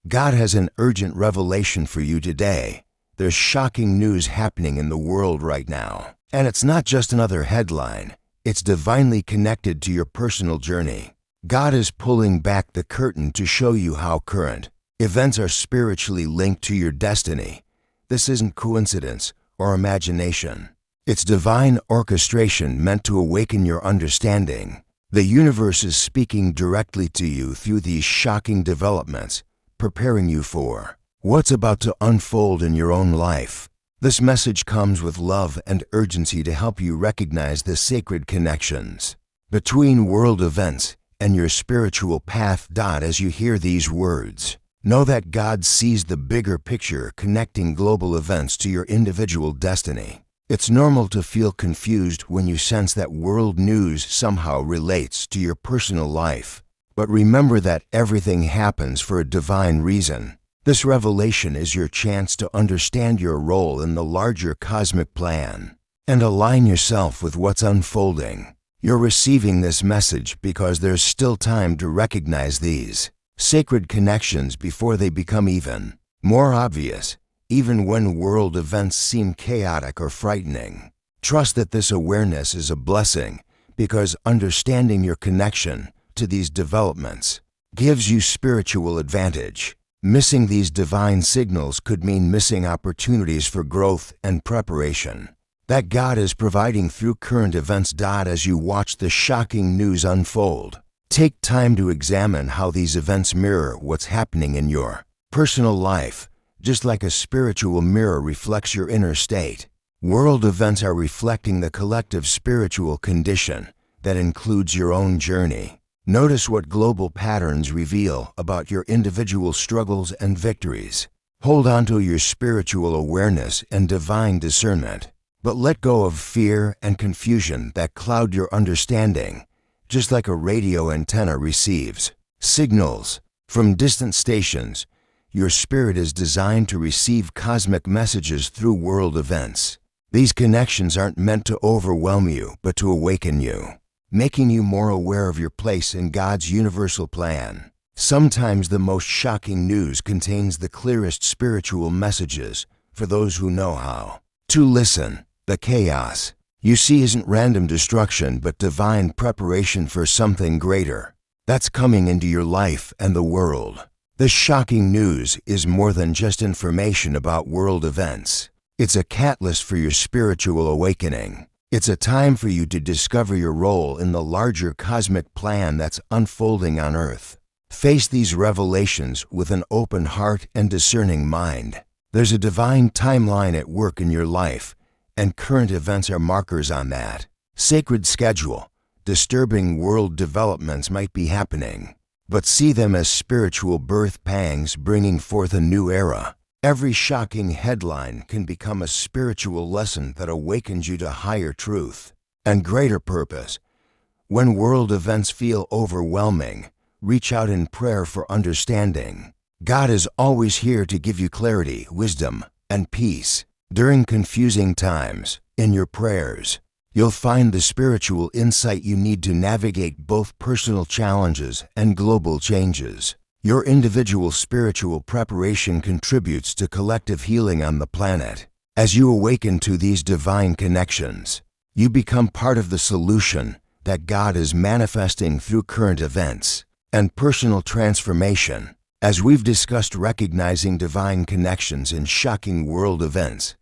God has an urgent revelation for you today. There's shocking news happening in the world right now. And it's not just another headline. It's divinely connected to your personal journey. God is pulling back the curtain to show you how current events are spiritually linked to your destiny. This isn't coincidence or imagination. It's divine orchestration meant to awaken your understanding. The universe is speaking directly to you through these shocking developments, preparing you for what's about to unfold in your own life. This message comes with love and urgency to help you recognize the sacred connections between world events and your spiritual path. As you hear these words, know that God sees the bigger picture connecting global events to your individual destiny. It's normal to feel confused when you sense that world news somehow relates to your personal life. But remember that everything happens for a divine reason. This revelation is your chance to understand your role in the larger cosmic plan and align yourself with what's unfolding. You're receiving this message because there's still time to recognize these sacred connections before they become even more obvious, even when world events seem chaotic or frightening. Trust that this awareness is a blessing because understanding your connection to these developments gives you spiritual advantage. Missing these divine signals could mean missing opportunities for growth and preparation that God is providing through current events. As you watch the shocking news unfold, take time to examine how these events mirror what's happening in your personal life. Just like a spiritual mirror reflects your inner state, world events are reflecting the collective spiritual condition that includes your own journey. Notice what global patterns reveal about your individual struggles and victories. Hold on to your spiritual awareness and divine discernment, but let go of fear and confusion that cloud your understanding. Just like a radio antenna receives signals from distant stations, your spirit is designed to receive cosmic messages through world events. These connections aren't meant to overwhelm you, but to awaken you, making you more aware of your place in God's universal plan. Sometimes the most shocking news contains the clearest spiritual messages for those who know how to listen. The chaos you see isn't random destruction, but divine preparation for something greater that's coming into your life and the world. This shocking news is more than just information about world events. It's a catalyst for your spiritual awakening. It's a time for you to discover your role in the larger cosmic plan that's unfolding on Earth. Face these revelations with an open heart and discerning mind. There's a divine timeline at work in your life, and current events are markers on that sacred schedule. Disturbing world developments might be happening, but see them as spiritual birth pangs bringing forth a new era. Every shocking headline can become a spiritual lesson that awakens you to higher truth and greater purpose. When world events feel overwhelming, reach out in prayer for understanding. God is always here to give you clarity, wisdom, and peace. During confusing times, in your prayers, you'll find the spiritual insight you need to navigate both personal challenges and global changes. Your individual spiritual preparation contributes to collective healing on the planet. As you awaken to these divine connections, you become part of the solution that God is manifesting through current events and personal transformation. As we've discussed recognizing divine connections in shocking world events,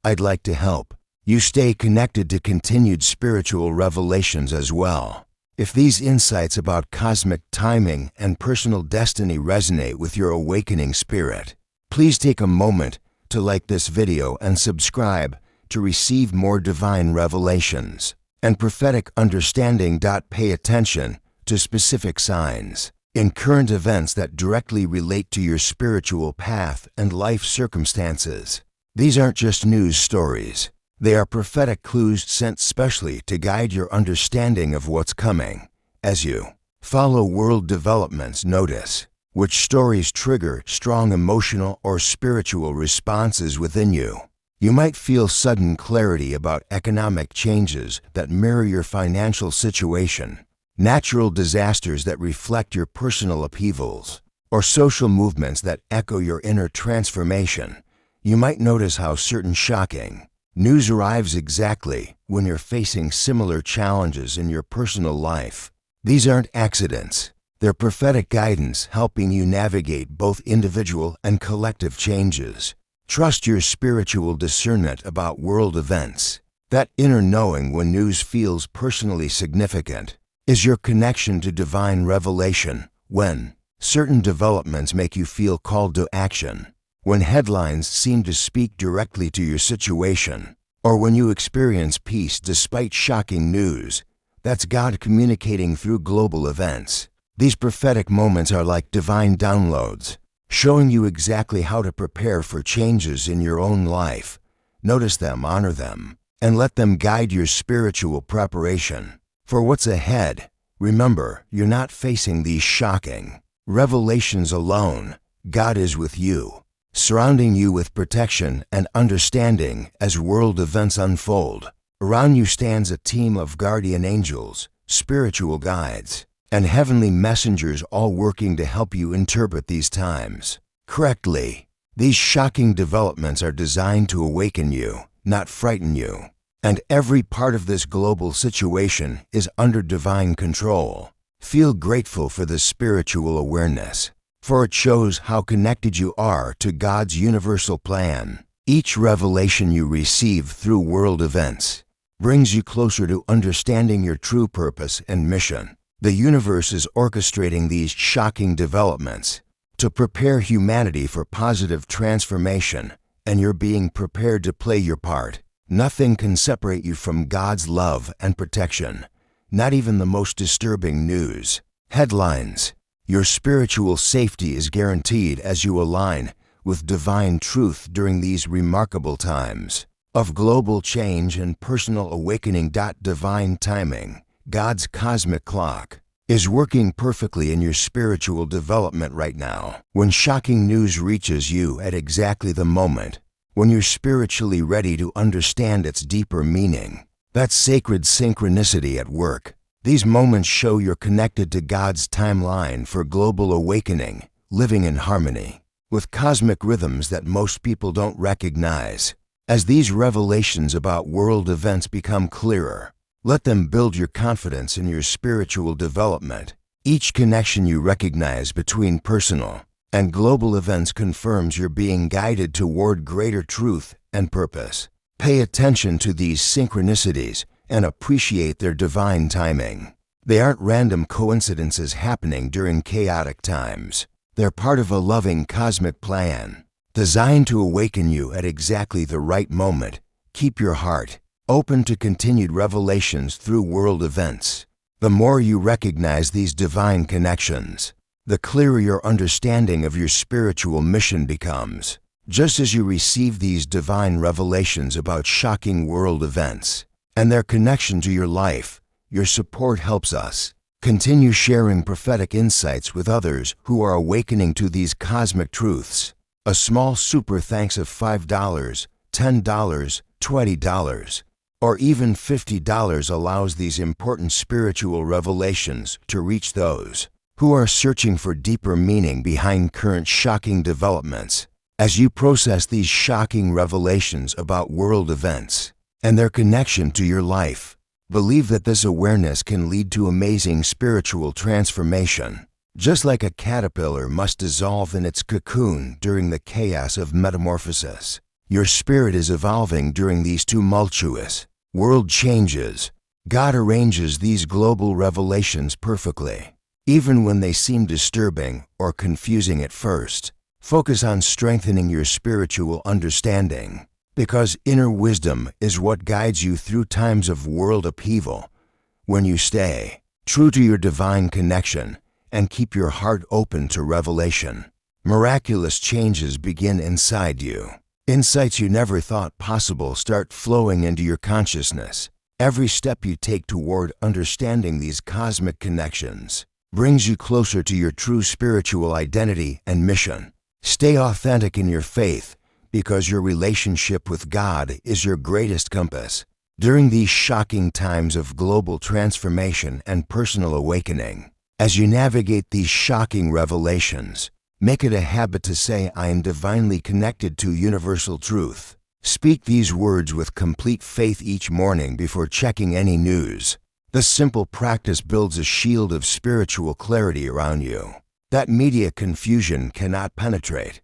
I'd like to help you stay connected to continued spiritual revelations as well. If these insights about cosmic timing and personal destiny resonate with your awakening spirit, please take a moment to like this video and subscribe to receive more divine revelations and prophetic understanding. Pay attention to specific signs in current events that directly relate to your spiritual path and life circumstances. These aren't just news stories. They are prophetic clues sent specially to guide your understanding of what's coming. As you follow world developments, notice which stories trigger strong emotional or spiritual responses within you. You might feel sudden clarity about economic changes that mirror your financial situation, natural disasters that reflect your personal upheavals, or social movements that echo your inner transformation, you might notice how certain shocking news arrives exactly when you're facing similar challenges in your personal life. These aren't accidents. They're prophetic guidance helping you navigate both individual and collective changes. Trust your spiritual discernment about world events. That inner knowing when news feels personally significant is your connection to divine revelation. When certain developments make you feel called to action, when headlines seem to speak directly to your situation, or when you experience peace despite shocking news, that's God communicating through global events. These prophetic moments are like divine downloads, showing you exactly how to prepare for changes in your own life. Notice them, honor them, and let them guide your spiritual preparation for what's ahead. Remember, you're not facing these shocking revelations alone. God is with you, surrounding you with protection and understanding as world events unfold. Around you stands a team of guardian angels, spiritual guides, and heavenly messengers, all working to help you interpret these times correctly. These shocking developments are designed to awaken you, not frighten you. And every part of this global situation is under divine control. Feel grateful for this spiritual awareness, for it shows how connected you are to God's universal plan. Each revelation you receive through world events brings you closer to understanding your true purpose and mission. The universe is orchestrating these shocking developments to prepare humanity for positive transformation, and you're being prepared to play your part. Nothing can separate you from God's love and protection, not even the most disturbing news. Headlines. Your spiritual safety is guaranteed as you align with divine truth during these remarkable times of global change and personal awakening. Divine timing. God's cosmic clock is working perfectly in your spiritual development right now. When shocking news reaches you at exactly the moment when you're spiritually ready to understand its deeper meaning, that's sacred synchronicity at work. These moments show you're connected to God's timeline for global awakening, living in harmony with cosmic rhythms that most people don't recognize. As these revelations about world events become clearer, let them build your confidence in your spiritual development. Each connection you recognize between personal and global events confirms you're being guided toward greater truth and purpose. Pay attention to these synchronicities and appreciate their divine timing. They aren't random coincidences happening during chaotic times. They're part of a loving cosmic plan, designed to awaken you at exactly the right moment. Keep your heart open to continued revelations through world events. The more you recognize these divine connections, the clearer your understanding of your spiritual mission becomes. Just as you receive these divine revelations about shocking world events and their connection to your life, your support helps us continue sharing prophetic insights with others who are awakening to these cosmic truths. A small super thanks of $5, $10, $20, or even $50 allows these important spiritual revelations to reach those who are searching for deeper meaning behind current shocking developments. As you process these shocking revelations about world events and their connection to your life, believe that this awareness can lead to amazing spiritual transformation. Just like a caterpillar must dissolve in its cocoon during the chaos of metamorphosis, your spirit is evolving during these tumultuous world changes. God arranges these global revelations perfectly. Even when they seem disturbing or confusing at first, focus on strengthening your spiritual understanding, because inner wisdom is what guides you through times of world upheaval. When you stay true to your divine connection and keep your heart open to revelation, miraculous changes begin inside you. Insights you never thought possible start flowing into your consciousness. Every step you take toward understanding these cosmic connections brings you closer to your true spiritual identity and mission. Stay authentic in your faith, because your relationship with God is your greatest compass. During these shocking times of global transformation and personal awakening, as you navigate these shocking revelations, Make it a habit to say, I am divinely connected to universal truth. Speak these words with complete faith each morning before checking any news. This simple practice builds a shield of spiritual clarity around you that media confusion cannot penetrate.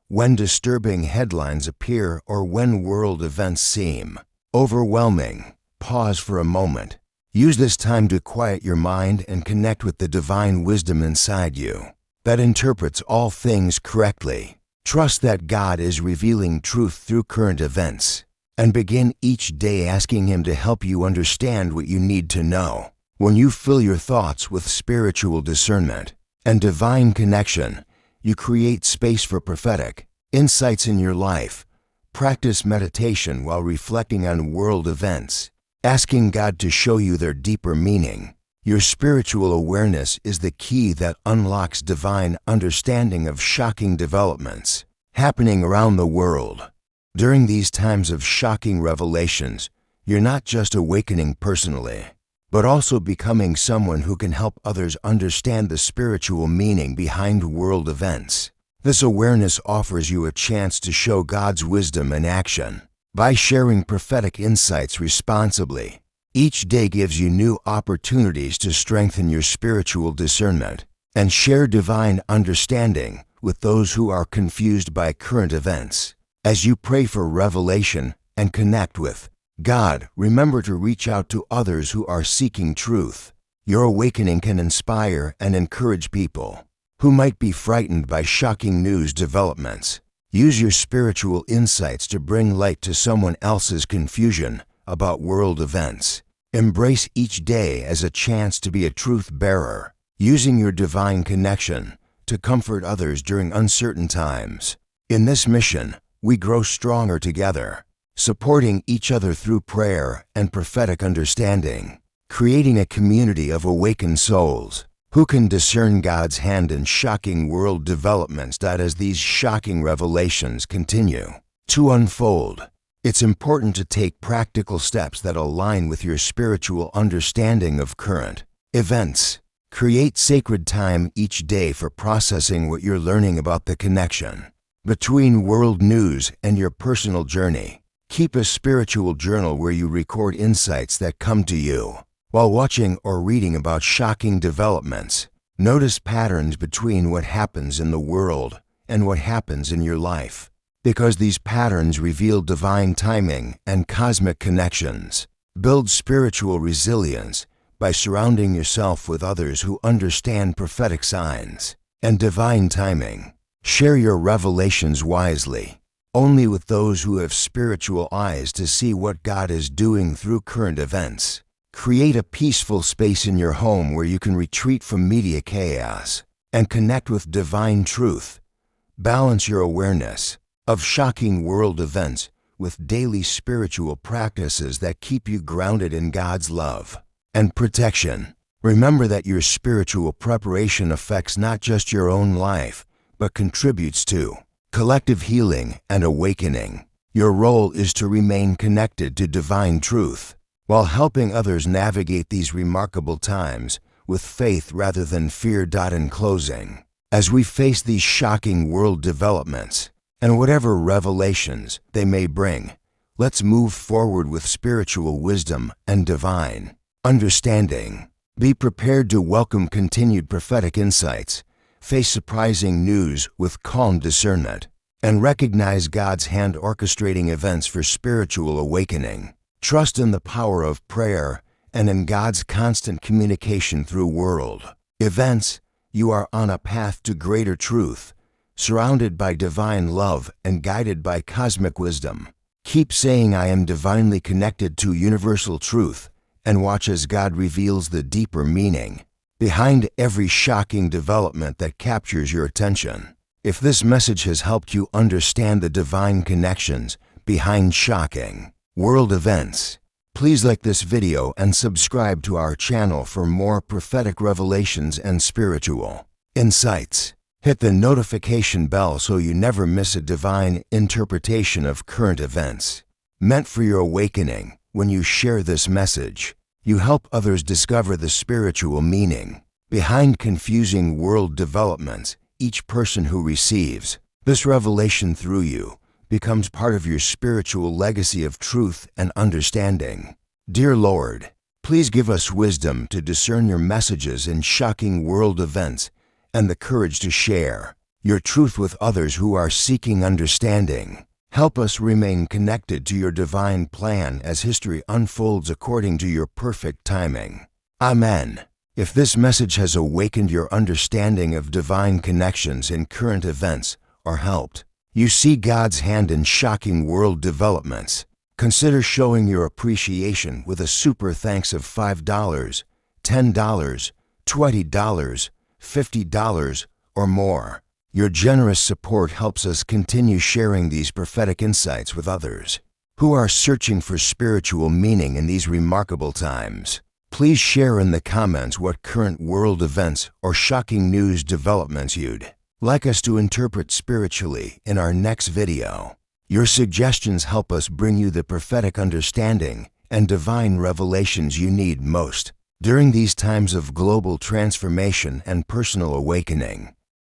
When disturbing headlines appear or when world events seem overwhelming, pause for a moment. Use this time to quiet your mind and connect with the divine wisdom inside you that interprets all things correctly. Trust that God is revealing truth through current events, and begin each day asking Him to help you understand what you need to know. When you fill your thoughts with spiritual discernment and divine connection, you create space for prophetic insights in your life. Practice meditation while reflecting on world events, asking God to show you their deeper meaning. Your spiritual awareness is the key that unlocks divine understanding of shocking developments happening around the world. During these times of shocking revelations, you're not just awakening personally, but also becoming someone who can help others understand the spiritual meaning behind world events. This awareness offers you a chance to show God's wisdom in action. By sharing prophetic insights responsibly, each day gives you new opportunities to strengthen your spiritual discernment and share divine understanding with those who are confused by current events. As you pray for revelation and connect with God, remember to reach out to others who are seeking truth. Your awakening can inspire and encourage people who might be frightened by shocking news developments. Use your spiritual insights to bring light to someone else's confusion about world events. Embrace each day as a chance to be a truth bearer, using your divine connection to comfort others during uncertain times. In this mission, we grow stronger together, supporting each other through prayer and prophetic understanding, creating a community of awakened souls who can discern God's hand in shocking world developments. As these shocking revelations continue to unfold, it's important to take practical steps that align with your spiritual understanding of current events. Create sacred time each day for processing what you're learning about the connection between world news and your personal journey. Keep a spiritual journal where you record insights that come to you while watching or reading about shocking developments. Notice patterns between what happens in the world and what happens in your life, because these patterns reveal divine timing and cosmic connections. Build spiritual resilience by surrounding yourself with others who understand prophetic signs and divine timing. Share your revelations wisely, only with those who have spiritual eyes to see what God is doing through current events. Create a peaceful space in your home where you can retreat from media chaos and connect with divine truth. Balance your awareness of shocking world events with daily spiritual practices that keep you grounded in God's love and protection. Remember that your spiritual preparation affects not just your own life, but contributes to collective healing and awakening. Your role is to remain connected to divine truth while helping others navigate these remarkable times with faith rather than fear. In closing, as we face these shocking world developments and whatever revelations they may bring, let's move forward with spiritual wisdom and divine understanding. Be prepared to welcome continued prophetic insights, face surprising news with calm discernment, and recognize God's hand orchestrating events for spiritual awakening. Trust in the power of prayer and in God's constant communication through world events. You are on a path to greater truth, surrounded by divine love and guided by cosmic wisdom. Keep saying, I am divinely connected to universal truth, and watch as God reveals the deeper meaning behind every shocking development that captures your attention. If this message has helped you understand the divine connections behind shocking world events, please like this video and subscribe to our channel for more prophetic revelations and spiritual insights. Hit the notification bell so you never miss a divine interpretation of current events meant for your awakening. When you share this message, you help others discover the spiritual meaning behind confusing world developments each person who receives this revelation through you becomes part of your spiritual legacy of truth and understanding. Dear Lord, please give us wisdom to discern your messages in shocking world events and the courage to share your truth with others who are seeking understanding. Help us remain connected to your divine plan as history unfolds according to your perfect timing. Amen. If this message has awakened your understanding of divine connections in current events or helped you see God's hand in shocking world developments, consider showing your appreciation with a super thanks of $5, $10, $20, $50, or more. Your generous support helps us continue sharing these prophetic insights with others who are searching for spiritual meaning in these remarkable times. Please share in the comments what current world events or shocking news developments you'd like us to interpret spiritually in our next video. Your suggestions help us bring you the prophetic understanding and divine revelations you need most during these times of global transformation and personal awakening.